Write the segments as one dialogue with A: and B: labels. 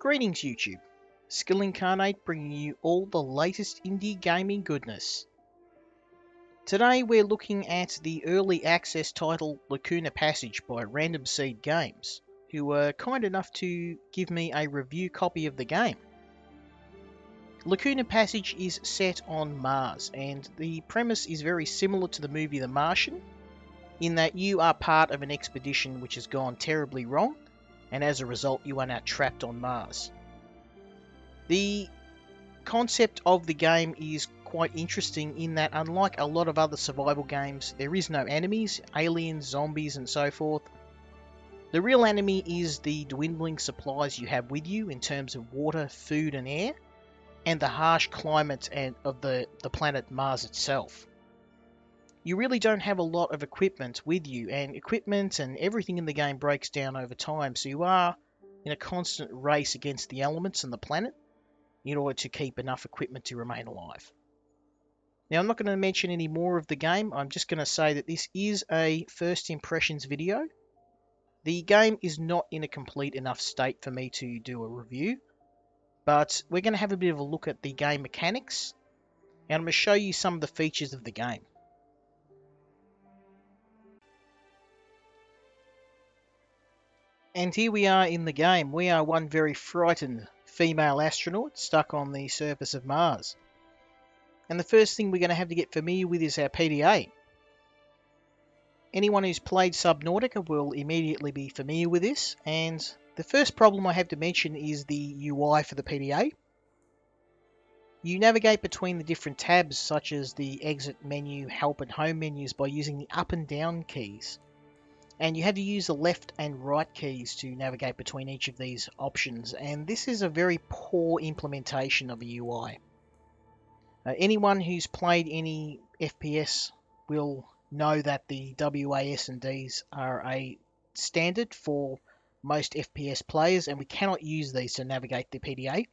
A: Greetings YouTube, Skill Incarnate bringing you all the latest indie gaming goodness. Today we're looking at the early access title Lacuna Passage by Random Seed Games, who were kind enough to give me a review copy of the game. Lacuna Passage is set on Mars, and the premise is very similar to the movie The Martian, in that you are part of an expedition which has gone terribly wrong, and as a result you are now trapped on Mars. The concept of the game is quite interesting in that, unlike a lot of other survival games, there is no enemies, aliens, zombies and so forth. The real enemy is the dwindling supplies you have with you in terms of water, food and air, and the harsh climate of the planet Mars itself. You really don't have a lot of equipment with you, and equipment and everything in the game breaks down over time, so you are in a constant race against the elements and the planet in order to keep enough equipment to remain alive. Now, I'm not going to mention any more of the game. I'm just going to say that this is a first impressions video. The game is not in a complete enough state for me to do a review, but we're going to have a bit of a look at the game mechanics, and I'm going to show you some of the features of the game. And here we are in the game. We are one very frightened female astronaut stuck on the surface of Mars. And the first thing we're going to have to get familiar with is our PDA. Anyone who's played Subnautica will immediately be familiar with this, and the first problem I have to mention is the UI for the PDA. You navigate between the different tabs such as the exit menu, help and home menus by using the up and down keys. And you have to use the left and right keys to navigate between each of these options, and this is a very poor implementation of a UI. Anyone who's played any FPS will know that the WAS and Ds are a standard for most FPS players, and we cannot use these to navigate the PDA.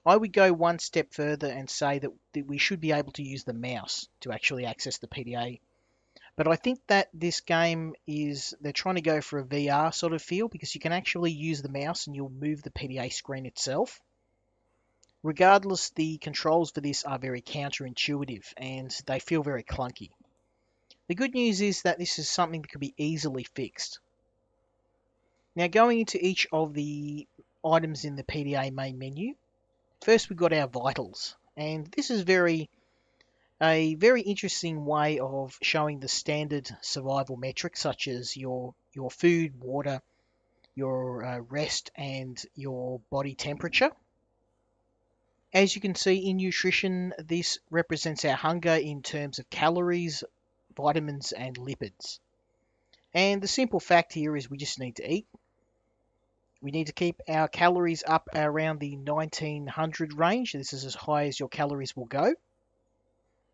A: I would go one step further and say that we should be able to use the mouse to actually access the PDA. But I think that this game they're trying to go for a VR sort of feel, because you can actually use the mouse and you'll move the PDA screen itself. Regardless, the controls for this are very counterintuitive and they feel very clunky. The good news is that this is something that can be easily fixed. Now, going into each of the items in the PDA main menu, first we've got our vitals, and this is a very interesting way of showing the standard survival metrics such as your food, water, your rest and your body temperature. As you can see in nutrition, this represents our hunger in terms of calories, vitamins and lipids. And the simple fact here is we just need to eat. We need to keep our calories up around the 1900 range. This is as high as your calories will go.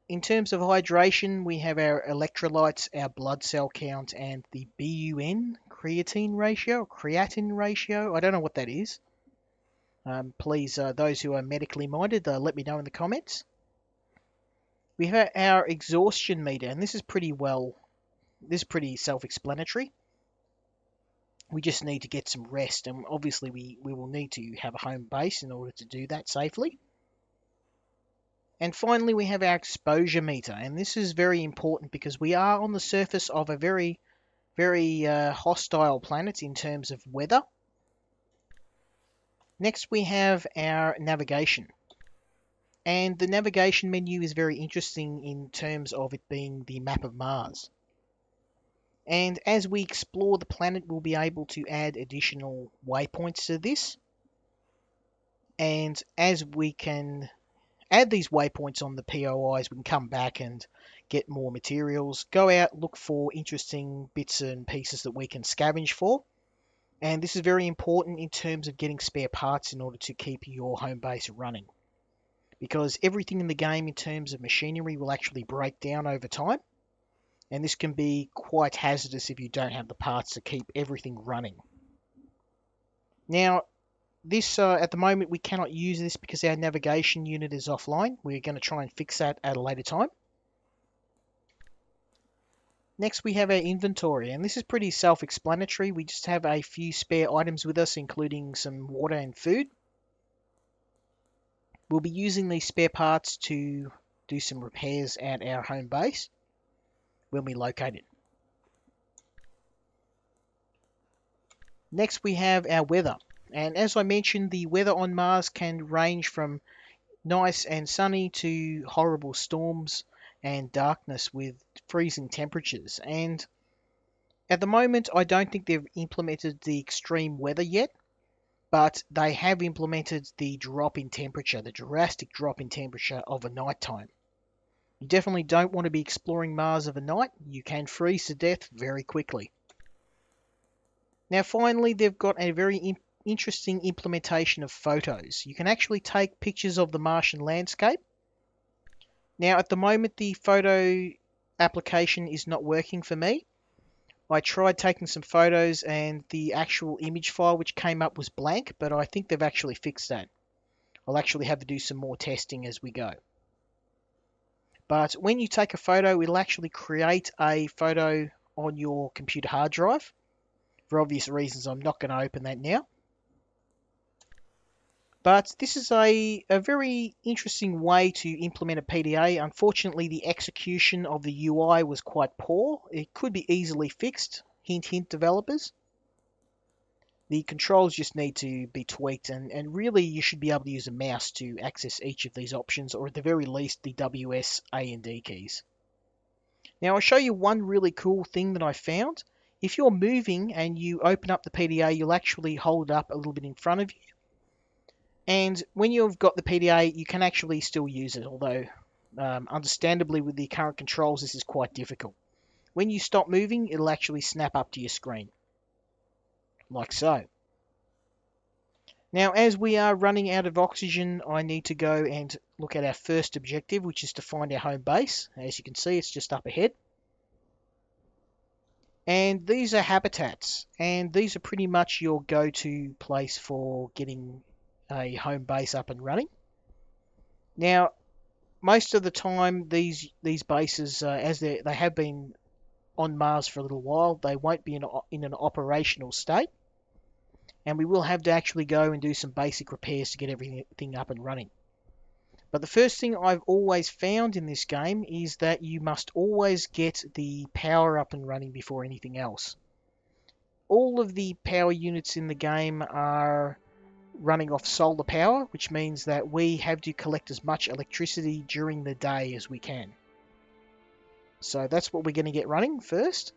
A: In terms of hydration, we have our electrolytes, our blood cell count, and the BUN creatine ratio. I don't know what that is. Please, those who are medically minded, let me know in the comments. We have our exhaustion meter, and this is pretty self-explanatory. We just need to get some rest, and obviously we will need to have a home base in order to do that safely. And finally, we have our exposure meter, and this is very important because we are on the surface of a very, very hostile planet in terms of weather. Next, we have our navigation. And the navigation menu is very interesting in terms of it being the map of Mars. And as we explore the planet, we'll be able to add additional waypoints to this. And as we can add these waypoints on the POIs, we can come back and get more materials, go out, look for interesting bits and pieces that we can scavenge for. And this is very important in terms of getting spare parts in order to keep your home base running. Because everything in the game in terms of machinery will actually break down over time. And this can be quite hazardous if you don't have the parts to keep everything running. Now, this at the moment we cannot use this because our navigation unit is offline. We're going to try and fix that at a later time. Next we have our inventory, and this is pretty self-explanatory. We just have a few spare items with us, including some water and food. We'll be using these spare parts to do some repairs at our home base when we locate it. Next we have our weather, and as I mentioned, the weather on Mars can range from nice and sunny to horrible storms and darkness with freezing temperatures. And at the moment, I don't think they've implemented the extreme weather yet, but they have implemented the drop in temperature, the drastic drop in temperature of a nighttime. You definitely don't want to be exploring Mars of a night. You can freeze to death very quickly. Now finally, they've got a very interesting implementation of photos. You can actually take pictures of the Martian landscape. Now at the moment, the photo application is not working for me. I tried taking some photos and the actual image file which came up was blank, but I think they've actually fixed that. I'll actually have to do some more testing as we go. But when you take a photo, it'll actually create a photo on your computer hard drive. For obvious reasons, I'm not going to open that now. But this is a very interesting way to implement a PDA. Unfortunately, the execution of the UI was quite poor. It could be easily fixed. Hint, hint, developers. The controls just need to be tweaked, and really you should be able to use a mouse to access each of these options, or at the very least the WS, A and D keys. Now I'll show you one really cool thing that I found. If you're moving and you open up the PDA, you'll actually hold it up a little bit in front of you. And when you've got the PDA, you can actually still use it, although understandably with the current controls this is quite difficult. When you stop moving, it'll actually snap up to your screen, like so. Now as we are running out of oxygen, I need to go and look at our first objective, which is to find our home base. As you can see, it's just up ahead. And these are habitats, and these are pretty much your go-to place for getting a home base up and running. Now, most of the time, these bases, as they have been on Mars for a little while, they won't be in an operational state, and we will have to actually go and do some basic repairs to get everything up and running. But the first thing I've always found in this game is that you must always get the power up and running before anything else. All of the power units in the game are running off solar power, which means that we have to collect as much electricity during the day as we can. So that's what we're going to get running first.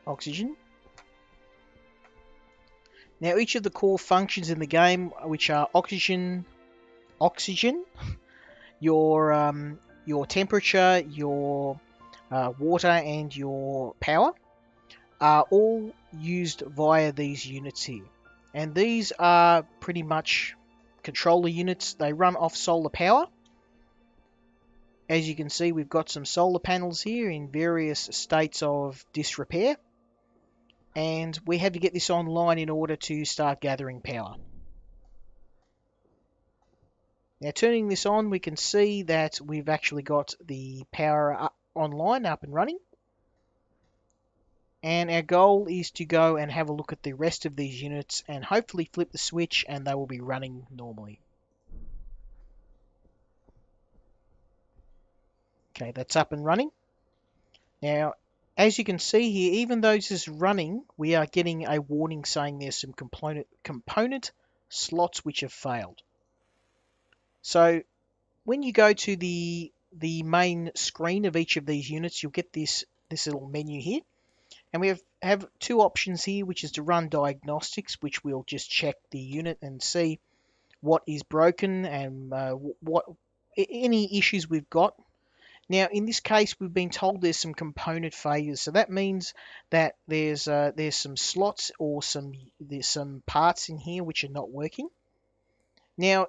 A: Oxygen. Now each of the core functions in the game, which are oxygen, your temperature, your water, and your power, are all used via these units here. And these are pretty much controller units. They run off solar power. As you can see, we've got some solar panels here in various states of disrepair. And we have to get this online in order to start gathering power. Now turning this on, we can see that we've actually got the power online, up and running. And our goal is to go and have a look at the rest of these units and hopefully flip the switch and they will be running normally. Okay, that's up and running. Now, as you can see here, even though this is running, we are getting a warning saying there's some component slots which have failed. So when you go to the main screen of each of these units, you'll get this little menu here. And we have two options here, which is to run diagnostics, which will just check the unit and see what is broken and what any issues we've got. Now, in this case, we've been told there's some component failures, so that means that there's some slots or there's some parts in here which are not working. Now,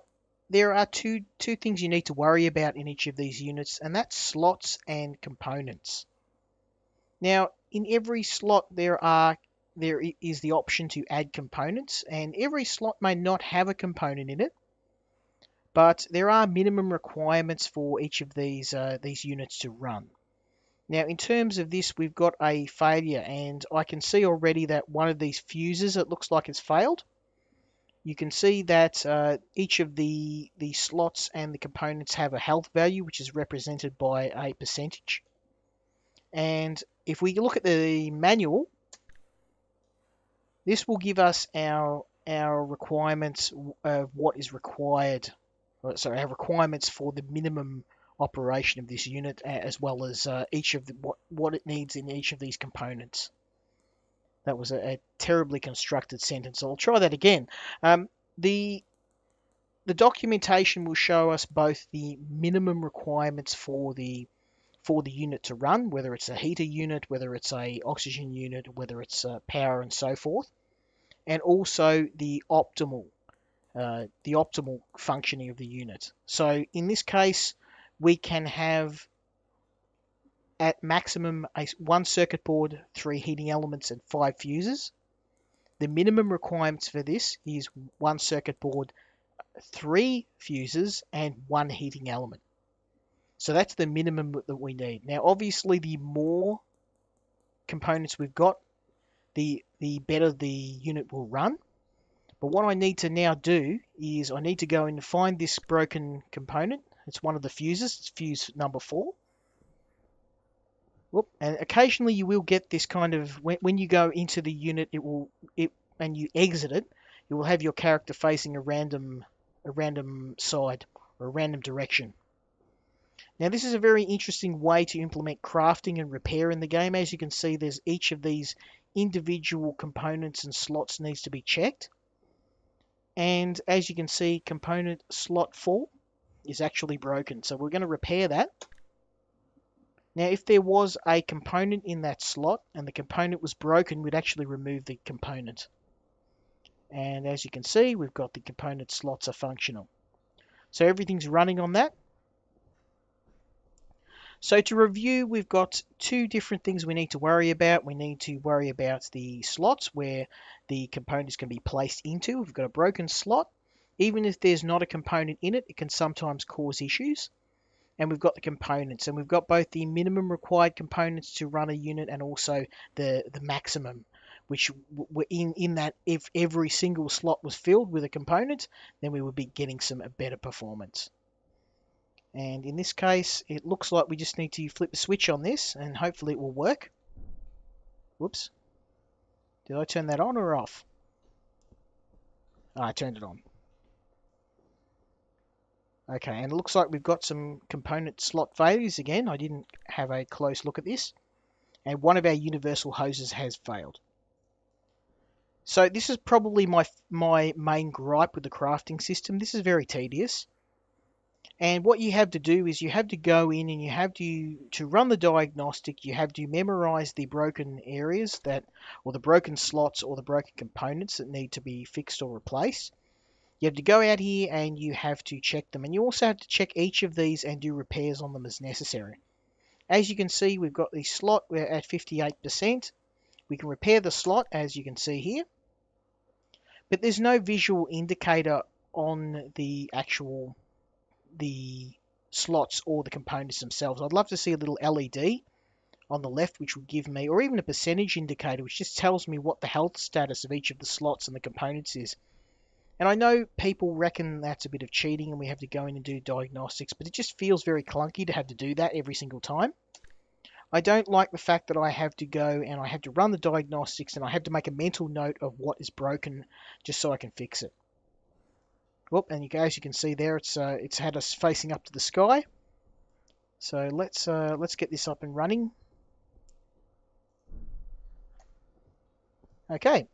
A: there are two things you need to worry about in each of these units, and that's slots and components. Now, in every slot there is the option to add components, and every slot may not have a component in it, but there are minimum requirements for each of these units to run. Now, in terms of this, we've got a failure, and I can see already that one of these fuses, it looks like it's failed. You can see that each of the slots and the components have a health value, which is represented by a percentage. And if we look at the manual, this will give us our requirements of what is required. Sorry, our requirements for the minimum operation of this unit, as well as each of what it needs in each of these components. That was a terribly constructed sentence. So I'll try that again. The documentation will show us both the minimum requirements for the unit to run, whether it's a heater unit, whether it's a oxygen unit, whether it's power and so forth, and also the optimal functioning of the unit. So in this case, we can have at maximum one circuit board, 3 heating elements, and 5 fuses. The minimum requirements for this is one circuit board, 3 fuses, and 1 heating element. So that's the minimum that we need. Now, obviously, the more components we've got, the better the unit will run. But what I need to now do is I need to go and find this broken component. It's one of the fuses. It's fuse number 4. Whoop. And occasionally you will get this kind of, when you go into the unit, and you exit it, you will have your character facing a random side or a random direction. Now, this is a very interesting way to implement crafting and repair in the game. As you can see, there's each of these individual components and slots needs to be checked. And as you can see, component slot 4 is actually broken. So we're going to repair that. Now, if there was a component in that slot and the component was broken, we'd actually remove the component. And as you can see, we've got the component slots are functional. So everything's running on that. So to review, we've got 2 different things we need to worry about. We need to worry about the slots where the components can be placed into. We've got a broken slot. Even if there's not a component in it, it can sometimes cause issues. And we've got the components, and we've got both the minimum required components to run a unit and also the maximum, which were in that if every single slot was filled with a component, then we would be getting some better performance. And in this case, it looks like we just need to flip the switch on this, and hopefully it will work. Whoops. Did I turn that on or off? Oh, I turned it on. Okay, and it looks like we've got some component slot failures again. I didn't have a close look at this. And one of our universal hoses has failed. So this is probably my main gripe with the crafting system. This is very tedious. And what you have to do is you have to go in and you have to run the diagnostic, you have to memorize the broken areas or the broken slots or the broken components that need to be fixed or replaced. You have to go out here and you have to check them. And you also have to check each of these and do repairs on them as necessary. As you can see, we've got the slot, we're at 58%. We can repair the slot, as you can see here. But there's no visual indicator on the slots or the components themselves. I'd love to see a little LED on the left, which would give me, or even a percentage indicator, which just tells me what the health status of each of the slots and the components is. And I know people reckon that's a bit of cheating and we have to go in and do diagnostics, but it just feels very clunky to have to do that every single time. I don't like the fact that I have to go and I have to run the diagnostics and I have to make a mental note of what is broken just so I can fix it. Whoop, and as you can see there, it's had us facing up to the sky. So let's get this up and running. Okay,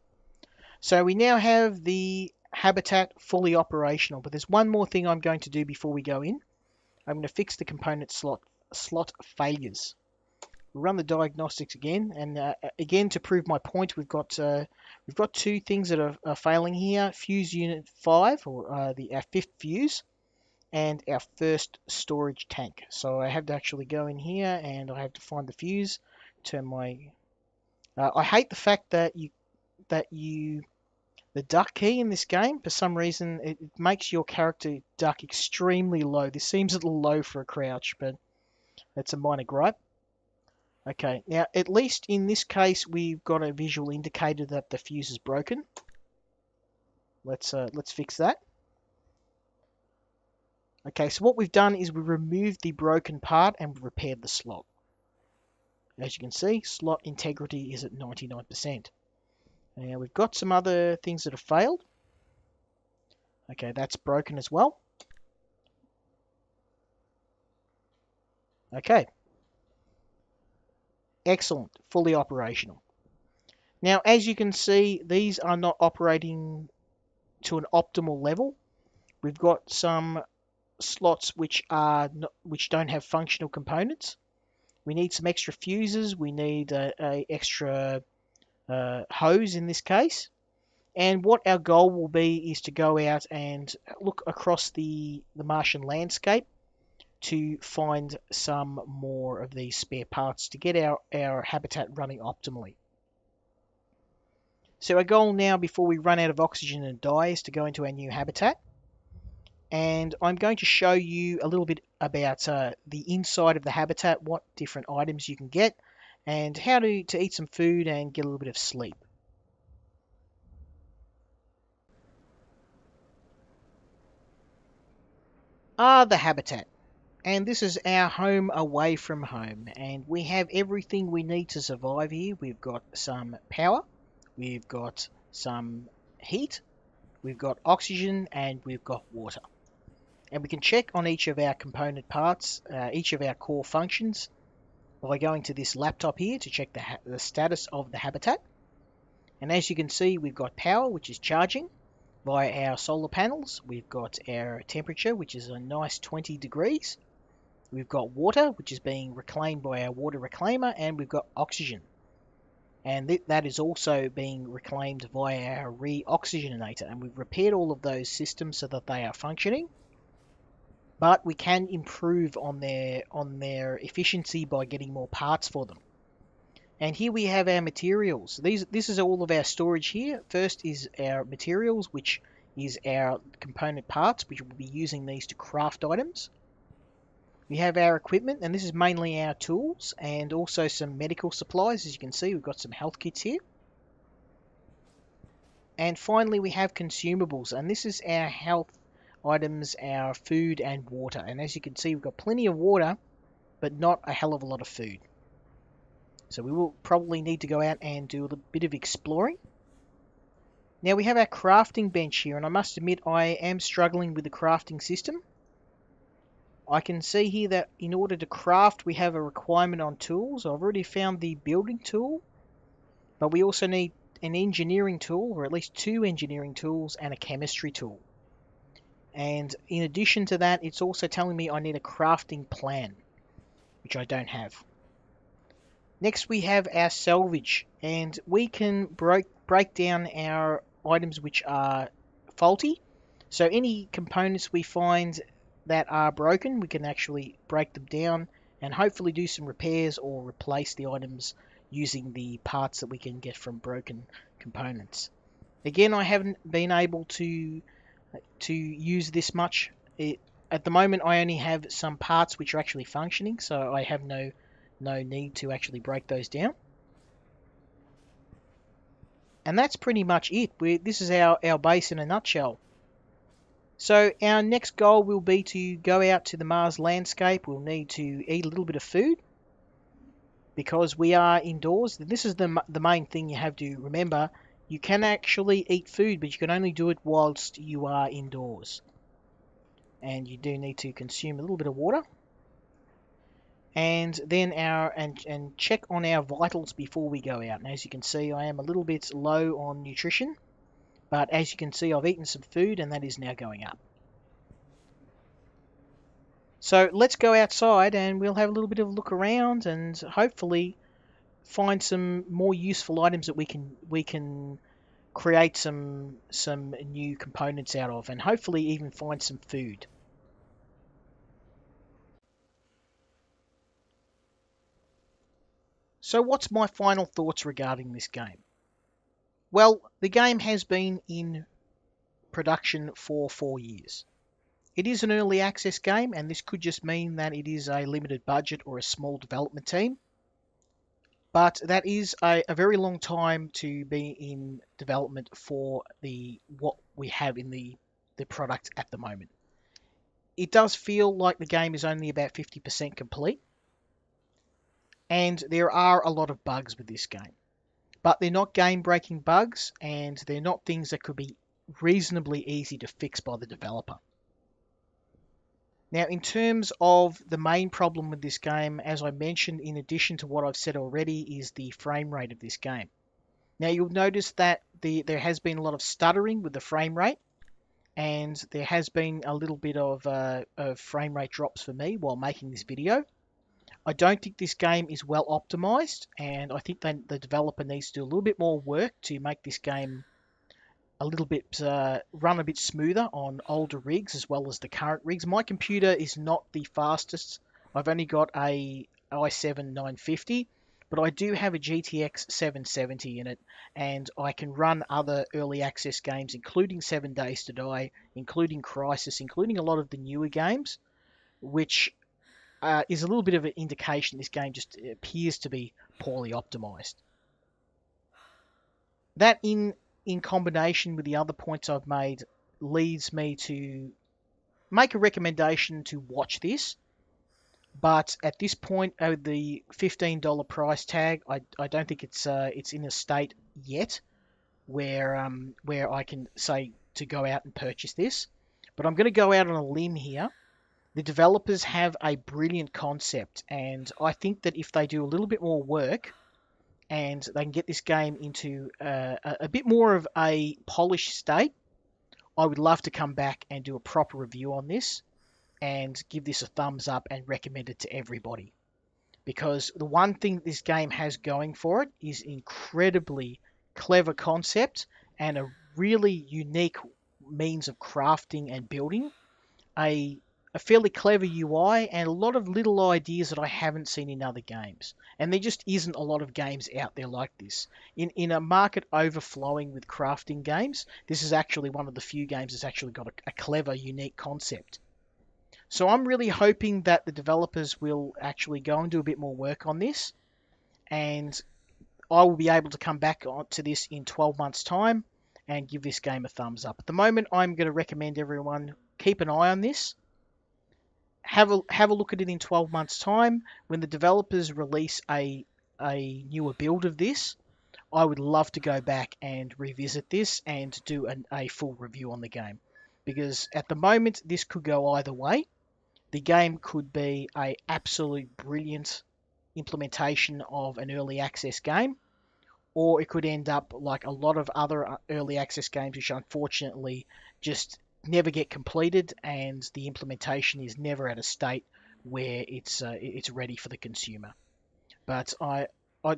A: so we now have the habitat fully operational, but there's one more thing I'm going to do before we go in. I'm going to fix the component slot failures. We'll run the diagnostics again, and again to prove my point, we've got 2 things that are failing here: fuse unit 5, or our 5th fuse, and our first storage tank. So I have to actually go in here and I have to find the fuse. Turn my. I hate the fact that the duck key in this game, for some reason, it makes your character duck extremely low. This seems a little low for a crouch, but that's a minor gripe. Okay, now at least in this case we've got a visual indicator that the fuse is broken. Let's fix that. Okay, so what we've done is we removed the broken part and repaired the slot. As you can see, slot integrity is at 99%. Now we've got some other things that have failed. Okay, that's broken as well. Okay, excellent, fully operational. Now, as you can see, these are not operating to an optimal level. We've got some slots which don't have functional components. We need some extra fuses. We need a extra hose in this case. And what our goal will be is to go out and look across the Martian landscape to find some more of these spare parts to get our habitat running optimally. So our goal now, before we run out of oxygen and die, is to go into our new habitat. And I'm going to show you a little bit about the inside of the habitat, what different items you can get, and how to eat some food and get a little bit of sleep. The habitat. And this is our home away from home. And we have everything we need to survive here. We've got some power, we've got some heat, we've got oxygen, and we've got water. And we can check on each of our component parts, each of our core functions, by going to this laptop here to check the status of the habitat. And as you can see, we've got power, which is charging via our solar panels. We've got our temperature, which is a nice 20 degrees. We've got water, which is being reclaimed by our water reclaimer, and we've got oxygen. And that is also being reclaimed via our re-oxygenator. And we've repaired all of those systems so that they are functioning. But we can improve on their efficiency by getting more parts for them. And here we have our materials. This is all of our storage here. First is our materials, which is our component parts, which we'll be using these to craft items. We have our equipment, and this is mainly our tools, and also some medical supplies. As you can see, we've got some health kits here. And finally, we have consumables, and this is our health items, our food and water. And as you can see, we've got plenty of water, but not a hell of a lot of food. So we will probably need to go out and do a bit of exploring. Now we have our crafting bench here, and I must admit I am struggling with the crafting system. I can see here that in order to craft, we have a requirement on tools. I've already found the building tool, but we also need an engineering tool, or at least 2 engineering tools, and a chemistry tool. And in addition to that, it's also telling me I need a crafting plan, which I don't have. Next we have our salvage, and we can break down our items which are faulty. So any components we find that are broken, we can actually break them down and hopefully do some repairs or replace the items using the parts that we can get from broken components. Again, I haven't been able to use this much. At the moment I only have some parts which are actually functioning, so I have no need to actually break those down. And that's pretty much it. This is our base in a nutshell. So our next goal will be to go out to the Mars landscape. We'll need to eat a little bit of food because we are indoors. This is the main thing you have to remember. You can actually eat food, but you can only do it whilst you are indoors. And you do need to consume a little bit of water. And then and check on our vitals before we go out. And as you can see, I am a little bit low on nutrition. But as you can see, I've eaten some food and that is now going up. So let's go outside and we'll have a little bit of a look around and hopefully find some more useful items that we can create some new components out of, and hopefully even find some food. So what's my final thoughts regarding this game? Well, the game has been in production for 4 years. It is an early access game, and this could just mean that it is a limited budget or a small development team. But that is a very long time to be in development for what we have in the product at the moment. It does feel like the game is only about 50% complete, and there are a lot of bugs with this game. But they're not game-breaking bugs, and they're not things that could be reasonably easy to fix by the developer. Now, in terms of the main problem with this game, as I mentioned, in addition to what I've said already, is the frame rate of this game. Now, you'll notice that there has been a lot of stuttering with the frame rate, and there has been a little bit of frame rate drops for me while making this video. I don't think this game is well optimized, and I think that the developer needs to do a little bit more work to make this game a little bit run a bit smoother on older rigs as well as the current rigs. My computer is not the fastest. I've only got a i7 950, but I do have a GTX 770 in it, and I can run other early access games, including 7 Days to Die, including Crisis, including a lot of the newer games, which is a little bit of an indication this game just appears to be poorly optimized. That in combination with the other points I've made leads me to make a recommendation to watch this. But at this point, the $15 price tag, I don't think it's in a state yet where I can say to go out and purchase this. But I'm going to go out on a limb here. The developers have a brilliant concept, and I think that if they do a little bit more work and they can get this game into a bit more of a polished state, I would love to come back and do a proper review on this and give this a thumbs up and recommend it to everybody. Because the one thing this game has going for it is incredibly clever concept and a really unique means of crafting and building, a fairly clever UI, and a lot of little ideas that I haven't seen in other games. And there just isn't a lot of games out there like this. In a market overflowing with crafting games, this is actually one of the few games that's actually got a clever, unique concept. So I'm really hoping that the developers will actually go and do a bit more work on this, and I will be able to come back to this in 12 months' time and give this game a thumbs up. At the moment, I'm going to recommend everyone keep an eye on this. Have a look at it in 12 months' time when the developers release a newer build of this. I would love to go back and revisit this and do a full review on the game, because at the moment this could go either way. The game could be a absolute brilliant implementation of an early access game, or it could end up like a lot of other early access games, which unfortunately just never get completed, and the implementation is never at a state where it's ready for the consumer. But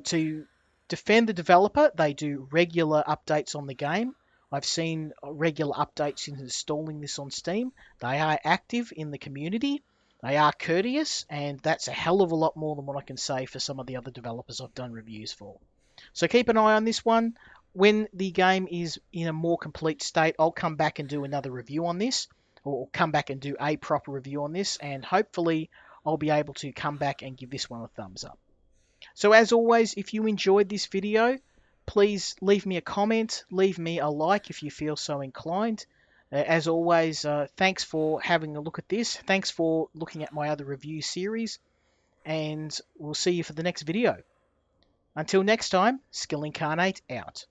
A: to defend the developer, they do regular updates on the game. I've seen regular updates since installing this on Steam. They are active in the community. They are courteous, and that's a hell of a lot more than what I can say for some of the other developers I've done reviews for. So keep an eye on this one. When the game is in a more complete state, I'll come back and do another review on this, or come back and do a proper review on this, and hopefully I'll be able to come back and give this one a thumbs up. So as always, if you enjoyed this video, please leave me a comment, leave me a like if you feel so inclined. As always, thanks for having a look at this. Thanks for looking at my other review series, and we'll see you for the next video. Until next time, Skill Incarnate out.